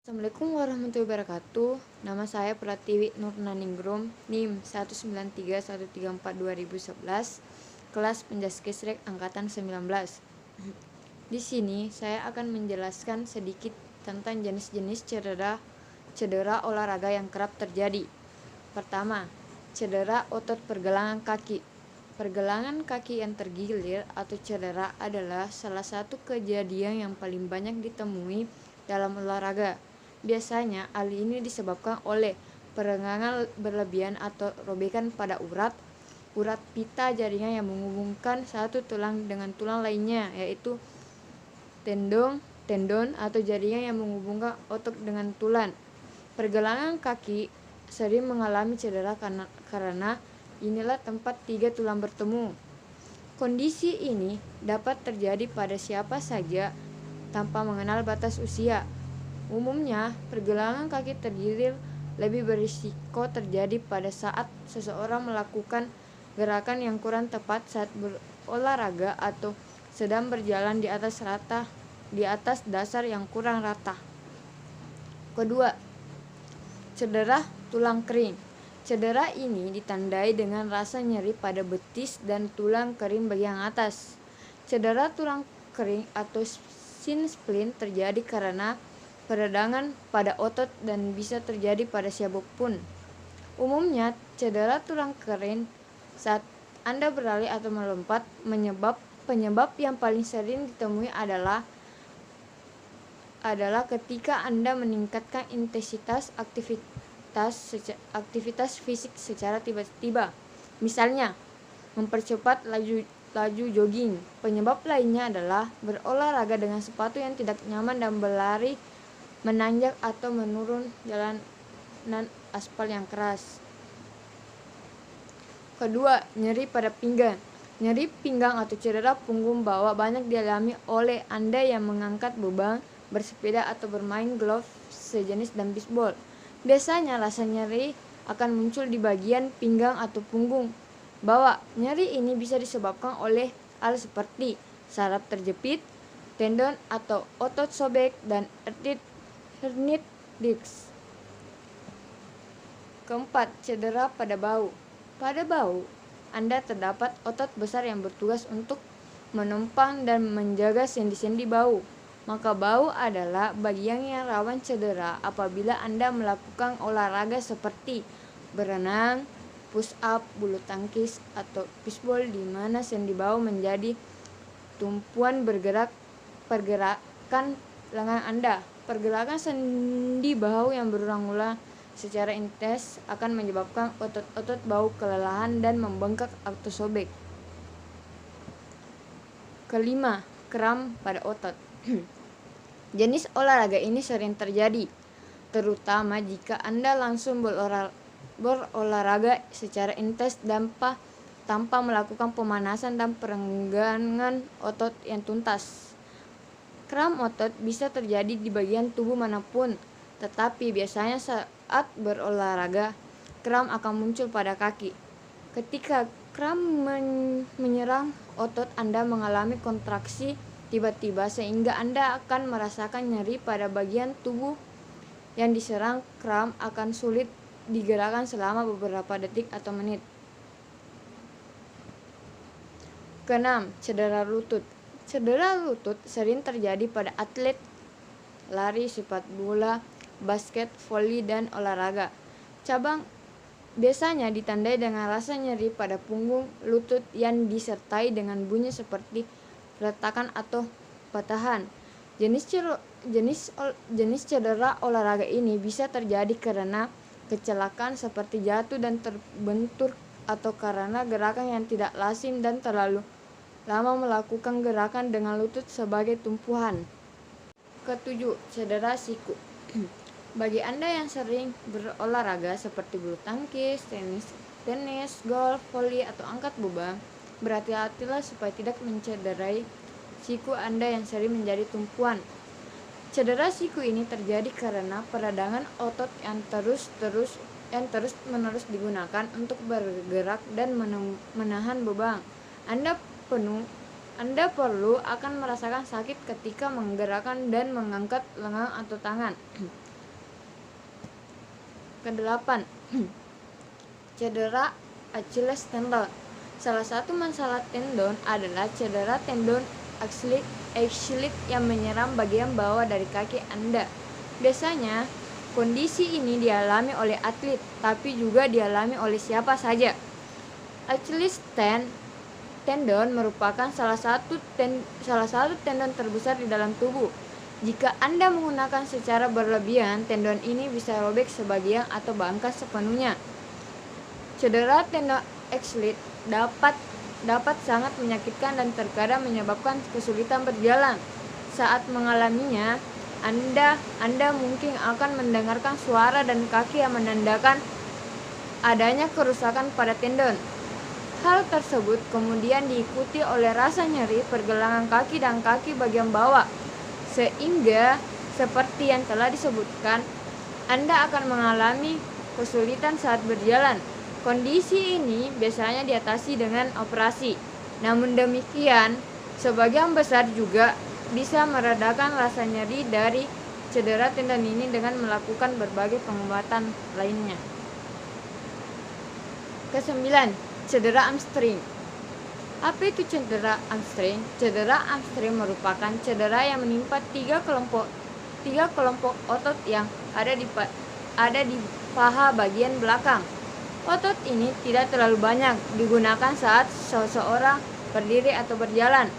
Assalamualaikum warahmatullahi wabarakatuh. Nama saya Pratiwi Nurnaningrum, NIM 1931342 kelas Penjaskesrek angkatan 19. Di sini saya akan menjelaskan sedikit tentang jenis-jenis cedera olahraga yang kerap terjadi. Pertama, cedera otot pergelangan kaki. Pergelangan kaki yang tergilir atau cedera adalah salah satu kejadian yang paling banyak ditemui dalam olahraga. Biasanya hal ini disebabkan oleh perenggangan berlebihan atau robekan pada urat pita jaringan yang menghubungkan satu tulang dengan tulang lainnya, yaitu tendon atau jaringan yang menghubungkan otot dengan tulang. Pergelangan kaki sering mengalami cedera karena inilah tempat tiga tulang bertemu. Kondisi ini dapat terjadi pada siapa saja tanpa mengenal batas usia. Umumnya, pergelangan kaki tergilir lebih berisiko terjadi pada saat seseorang melakukan gerakan yang kurang tepat saat berolahraga atau sedang berjalan di atas dasar yang kurang rata. Kedua, cedera tulang kering. Cedera ini ditandai dengan rasa nyeri pada betis dan tulang kering bagian atas. Cedera tulang kering atau shin splint terjadi karena peradangan pada otot dan bisa terjadi pada siapapun. Umumnya, cedera tulang kering saat Anda berlari atau melompat. Penyebab yang paling sering ditemui adalah ketika Anda meningkatkan intensitas aktivitas fisik secara tiba-tiba. Misalnya, mempercepat laju jogging. Penyebab lainnya adalah berolahraga dengan sepatu yang tidak nyaman dan berlari menanjak atau menurun jalanan aspal yang keras. Kedua, nyeri pada pinggang. Nyeri pinggang atau cedera punggung bawah banyak dialami oleh Anda yang mengangkat beban, bersepeda atau bermain golf sejenis dan bisbol. Biasanya rasa nyeri akan muncul di bagian pinggang atau punggung bawah. Nyeri ini bisa disebabkan oleh hal seperti saraf terjepit, tendon atau otot sobek, dan herniat disk. Keempat, cedera pada bahu. Pada bahu, Anda terdapat otot besar yang bertugas untuk menopang dan menjaga sendi-sendi bahu. Maka bahu adalah bagian yang rawan cedera apabila Anda melakukan olahraga seperti berenang, push up, bulu tangkis, atau bisbol, di mana sendi bahu menjadi tumpuan pergerakan lengan Anda. Pergerakan sendi bahu yang berulang-ulang secara intens akan menyebabkan otot-otot bahu kelelahan dan membengkak atau sobek. Kelima, kram pada otot. Jenis olahraga ini sering terjadi, terutama jika Anda langsung berolahraga secara intens tanpa melakukan pemanasan dan perenggangan otot yang tuntas. Kram otot bisa terjadi di bagian tubuh manapun, tetapi biasanya saat berolahraga, kram akan muncul pada kaki. Ketika kram menyerang otot, Anda mengalami kontraksi tiba-tiba sehingga Anda akan merasakan nyeri pada bagian tubuh yang diserang. Kram akan sulit digerakkan selama beberapa detik atau menit. Keenam, cedera lutut. Cedera lutut sering terjadi pada atlet lari, sepak bola, basket, voli, dan olahraga cabang. Biasanya ditandai dengan rasa nyeri pada punggung lutut yang disertai dengan bunyi seperti retakan atau patahan. Jenis cedera olahraga ini bisa terjadi karena kecelakaan seperti jatuh dan terbentur, atau karena gerakan yang tidak lazim dan terlalu lama melakukan gerakan dengan lutut sebagai tumpuan. Ketujuh, cedera siku. Bagi Anda yang sering berolahraga seperti bulu tangkis, tenis, golf, voli, atau angkat beban, berhati-hatilah supaya tidak mencederai siku Anda yang sering menjadi tumpuan. Cedera siku ini terjadi karena peradangan otot yang terus-menerus digunakan untuk bergerak dan menahan beban. Anda perlu akan merasakan sakit ketika menggerakkan dan mengangkat lengan atau tangan. Kedelapan, cedera Achilles tendon. Salah satu masalah tendon adalah cedera tendon Achilles yang menyerang bagian bawah dari kaki Anda. Biasanya, kondisi ini dialami oleh atlet, tapi juga dialami oleh siapa saja. Achilles tendon merupakan salah satu tendon terbesar di dalam tubuh. Jika Anda menggunakan secara berlebihan, tendon ini bisa robek sebagian atau bahkan sepenuhnya. Cedera tendon Achilles dapat sangat menyakitkan dan terkadang menyebabkan kesulitan berjalan. Saat mengalaminya, Anda mungkin akan mendengarkan suara dan kaki yang menandakan adanya kerusakan pada tendon. Hal tersebut kemudian diikuti oleh rasa nyeri pergelangan kaki dan kaki bagian bawah, sehingga seperti yang telah disebutkan, Anda akan mengalami kesulitan saat berjalan. Kondisi ini biasanya diatasi dengan operasi. Namun demikian, sebagian besar juga bisa meredakan rasa nyeri dari cedera tendon ini dengan melakukan berbagai pengobatan lainnya. Kesembilan, cedera hamstring. Apa itu cedera hamstring? Cedera hamstring merupakan cedera yang menimpa tiga kelompok otot yang ada di paha bagian belakang. Otot ini tidak terlalu banyak digunakan saat seseorang berdiri atau berjalan.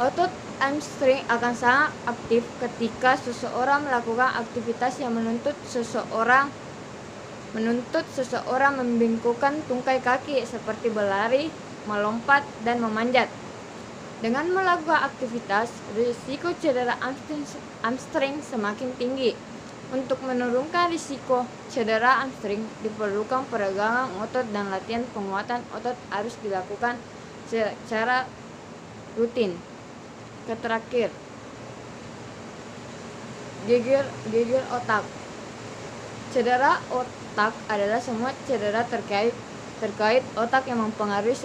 Otot hamstring akan sangat aktif ketika seseorang melakukan aktivitas yang menuntut seseorang membengkokkan tungkai kaki seperti berlari, melompat, dan memanjat. Dengan melakukan aktivitas, risiko cedera hamstring semakin tinggi. Untuk menurunkan risiko cedera hamstring, diperlukan peregangan otot dan latihan penguatan otot harus dilakukan secara rutin. Terakhir, geger otak. Cedera otak adalah semua cedera terkait otak yang mempengaruhi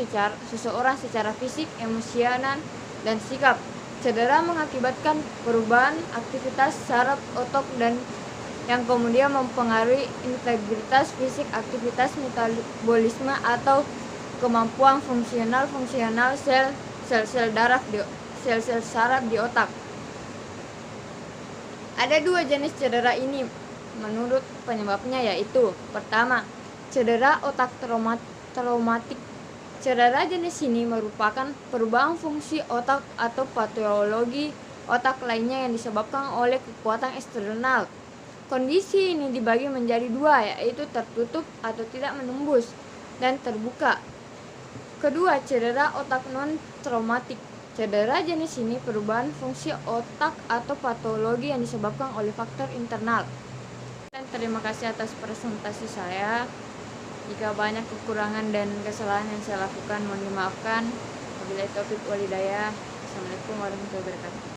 seseorang secara fisik, emosional, dan sikap. Cedera mengakibatkan perubahan aktivitas saraf otak dan yang kemudian mempengaruhi integritas fisik, aktivitas metabolisme, atau kemampuan fungsional sel-sel saraf di otak. Ada dua jenis cedera ini menurut penyebabnya, yaitu pertama, cedera otak traumatik. Cedera jenis ini merupakan perubahan fungsi otak atau patologi otak lainnya yang disebabkan oleh kekuatan eksternal. Kondisi ini dibagi menjadi dua, yaitu tertutup atau tidak menembus, dan terbuka. Kedua, cedera otak non-traumatik. Cedera jenis ini perubahan fungsi otak atau patologi yang disebabkan oleh faktor internal. Dan terima kasih atas presentasi saya. Jika banyak kekurangan dan kesalahan yang saya lakukan, mohon dimaafkan. Wabillahi taufiq wal hidayah. Assalamualaikum warahmatullahi wabarakatuh.